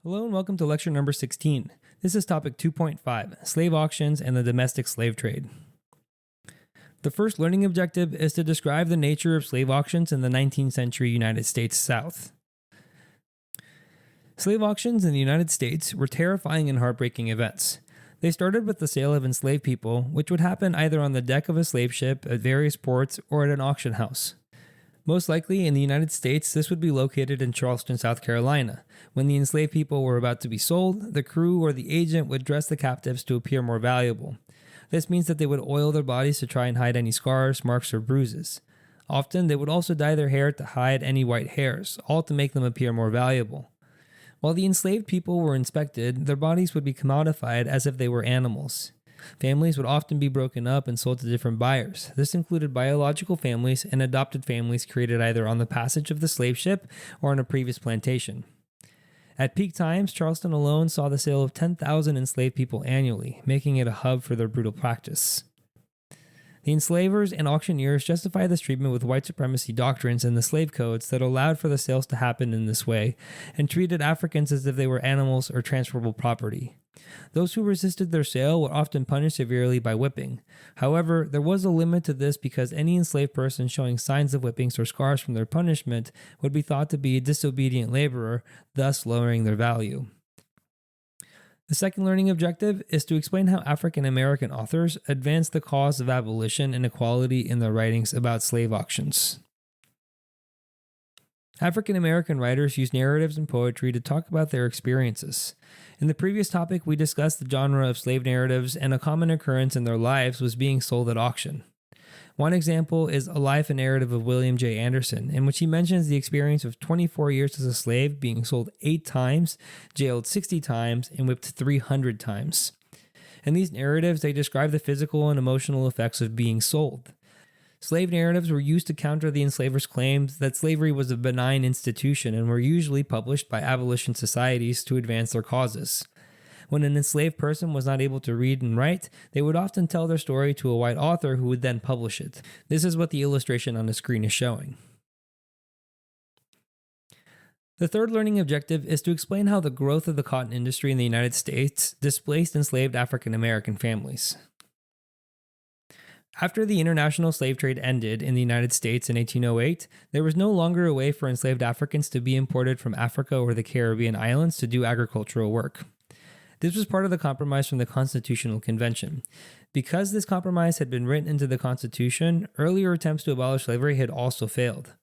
Hello and welcome to lecture number 16. This is topic 2.5, slave auctions and the domestic slave trade. The first learning objective is to describe the nature of slave auctions in the 19th century United States South. Slave auctions in the United States were terrifying and heartbreaking events. They started with the sale of enslaved people, which would happen either on the deck of a slave ship, at various ports, or at an auction house. Most likely in the United States, this would be located in Charleston, South Carolina. When the enslaved people were about to be sold, the crew or the agent would dress the captives to appear more valuable. This means that they would oil their bodies to try and hide any scars, marks, or bruises. Often, they would also dye their hair to hide any white hairs, all to make them appear more valuable. While the enslaved people were inspected, their bodies would be commodified as if they were animals. Families would often be broken up and sold to different buyers. This included biological families and adopted families created either on the passage of the slave ship or on a previous plantation. At peak times, Charleston alone saw the sale of 10,000 enslaved people annually, making it a hub for their brutal practice. The enslavers and auctioneers justified this treatment with white supremacy doctrines in the slave codes that allowed for the sales to happen in this way and treated Africans as if they were animals or transferable property. Those who resisted their sale were often punished severely by whipping. However, there was a limit to this because any enslaved person showing signs of whippings or scars from their punishment would be thought to be a disobedient laborer, thus lowering their value. The second learning objective is to explain how African American authors advanced the cause of abolition and equality in their writings about slave auctions. African American writers use narratives and poetry to talk about their experiences. In the previous topic, we discussed the genre of slave narratives, and a common occurrence in their lives was being sold at auction. One example is A Life and Narrative of William J. Anderson, in which he mentions the experience of 24 years as a slave, being sold 8 times, jailed 60 times, and whipped 300 times. In these narratives, they describe the physical and emotional effects of being sold. Slave narratives were used to counter the enslavers' claims that slavery was a benign institution and were usually published by abolition societies to advance their causes. When an enslaved person was not able to read and write, they would often tell their story to a white author who would then publish it. This is what the illustration on the screen is showing. The third learning objective is to explain how the growth of the cotton industry in the United States displaced enslaved African American families. After the international slave trade ended in the United States in 1808, there was no longer a way for enslaved Africans to be imported from Africa or the Caribbean islands to do agricultural work. This was part of the compromise from the Constitutional Convention. Because this compromise had been written into the Constitution, earlier attempts to abolish slavery had also failed.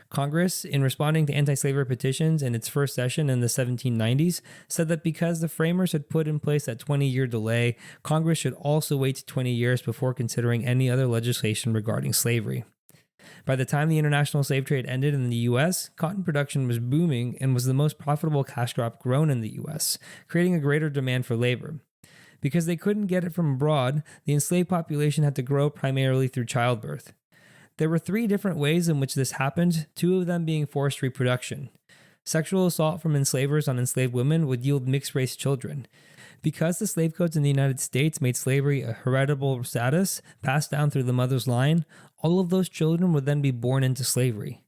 Congress, in responding to anti-slavery petitions in its first session in the 1790s, said that because the framers had put in place that 20-year delay, Congress should also wait 20 years before considering any other legislation regarding slavery. By the time the international slave trade ended in the U.S., cotton production was booming and was the most profitable cash crop grown in the U.S., creating a greater demand for labor. Because they couldn't get it from abroad, the enslaved population had to grow primarily through childbirth. There were 3 different ways in which this happened, 2 of them being forced reproduction. Sexual assault from enslavers on enslaved women would yield mixed-race children. Because the slave codes in the United States made slavery a heritable status passed down through the mother's line, all of those children would then be born into slavery.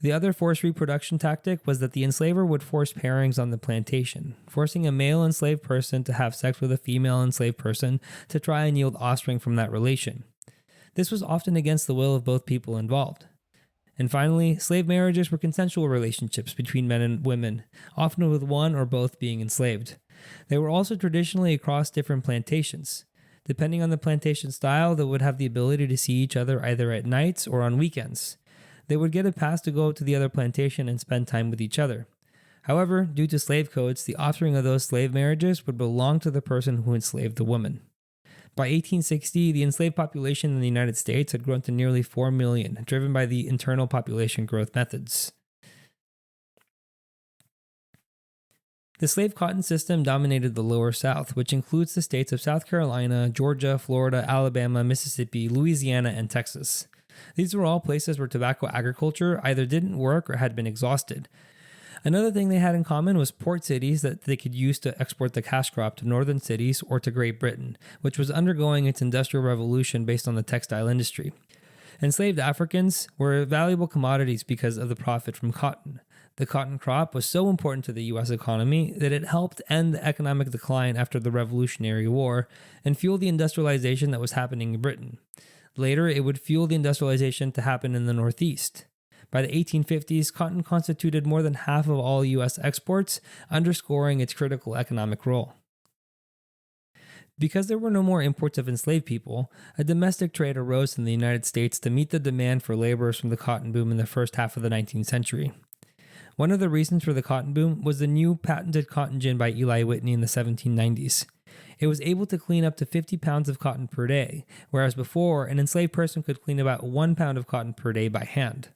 The other forced reproduction tactic was that the enslaver would force pairings on the plantation, forcing a male enslaved person to have sex with a female enslaved person to try and yield offspring from that relation. This was often against the will of both people involved. And finally, slave marriages were consensual relationships between men and women, often with one or both being enslaved. They were also traditionally across different plantations. Depending on the plantation style, they would have the ability to see each other either at nights or on weekends. They would get a pass to go to the other plantation and spend time with each other. However, due to slave codes, the offspring of those slave marriages would belong to the person who enslaved the woman. By 1860, the enslaved population in the United States had grown to nearly 4 million, driven by the internal population growth methods. The slave cotton system dominated the Lower South, which includes the states of South Carolina, Georgia, Florida, Alabama, Mississippi, Louisiana, and Texas. These were all places where tobacco agriculture either didn't work or had been exhausted. Another thing they had in common was port cities that they could use to export the cash crop to northern cities or to Great Britain, which was undergoing its industrial revolution based on the textile industry. Enslaved Africans were valuable commodities because of the profit from cotton. The cotton crop was so important to the U.S. economy that it helped end the economic decline after the Revolutionary War and fuel the industrialization that was happening in Britain. Later, it would fuel the industrialization to happen in the Northeast. By the 1850s, cotton constituted more than half of all U.S. exports, underscoring its critical economic role. Because there were no more imports of enslaved people, a domestic trade arose in the United States to meet the demand for laborers from the cotton boom in the first half of the 19th century. One of the reasons for the cotton boom was the new patented cotton gin by Eli Whitney in the 1790s. It was able to clean up to 50 pounds of cotton per day, whereas before, an enslaved person could clean about 1 pound of cotton per day by hand.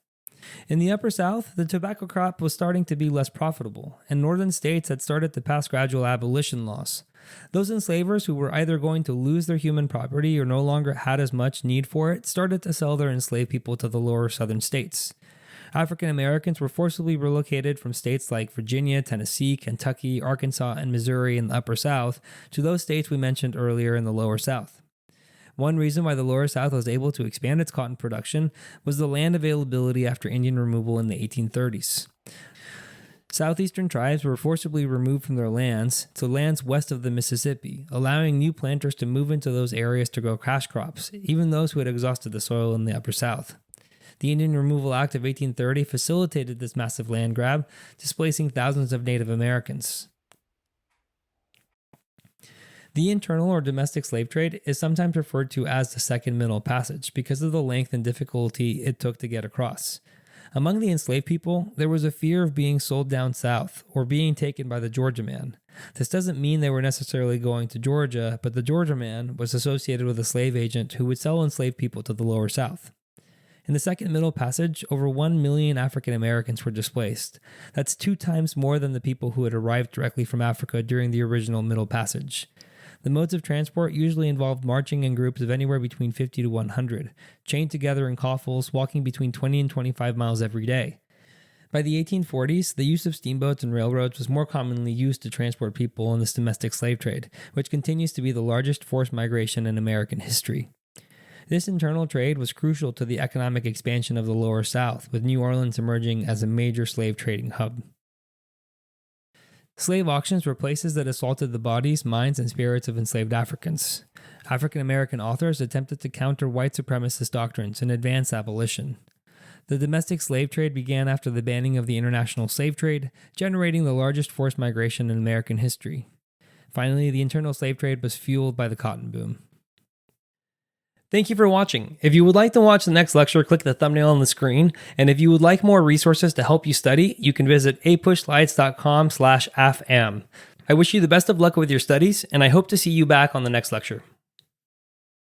In the Upper South, the tobacco crop was starting to be less profitable, and northern states had started to pass gradual abolition laws. Those enslavers who were either going to lose their human property or no longer had as much need for it started to sell their enslaved people to the lower southern states. African Americans were forcibly relocated from states like Virginia, Tennessee, Kentucky, Arkansas, and Missouri in the Upper South to those states we mentioned earlier in the Lower South. One reason why the Lower South was able to expand its cotton production was the land availability after Indian removal in the 1830s. Southeastern tribes were forcibly removed from their lands to lands west of the Mississippi, allowing new planters to move into those areas to grow cash crops, even those who had exhausted the soil in the Upper South. The Indian Removal Act of 1830 facilitated this massive land grab, displacing thousands of Native Americans. The internal or domestic slave trade is sometimes referred to as the Second Middle Passage because of the length and difficulty it took to get across. Among the enslaved people, there was a fear of being sold down south or being taken by the Georgia man. This doesn't mean they were necessarily going to Georgia, but the Georgia man was associated with a slave agent who would sell enslaved people to the Lower South. In the Second Middle Passage, over 1 million African Americans were displaced. That's 2 times more than the people who had arrived directly from Africa during the original Middle Passage. The modes of transport usually involved marching in groups of anywhere between 50 to 100, chained together in coffles, walking between 20 and 25 miles every day. By the 1840s, the use of steamboats and railroads was more commonly used to transport people in this domestic slave trade, which continues to be the largest forced migration in American history. This internal trade was crucial to the economic expansion of the Lower South, with New Orleans emerging as a major slave trading hub. Slave auctions were places that assaulted the bodies, minds, and spirits of enslaved Africans. African American authors attempted to counter white supremacist doctrines and advance abolition. The domestic slave trade began after the banning of the international slave trade, generating the largest forced migration in American history. Finally, the internal slave trade was fueled by the cotton boom. Thank you for watching. If you would like to watch the next lecture, click the thumbnail on the screen. And if you would like more resources to help you study, you can visit apushslides.com/afam. I wish you the best of luck with your studies, and I hope to see you back on the next lecture.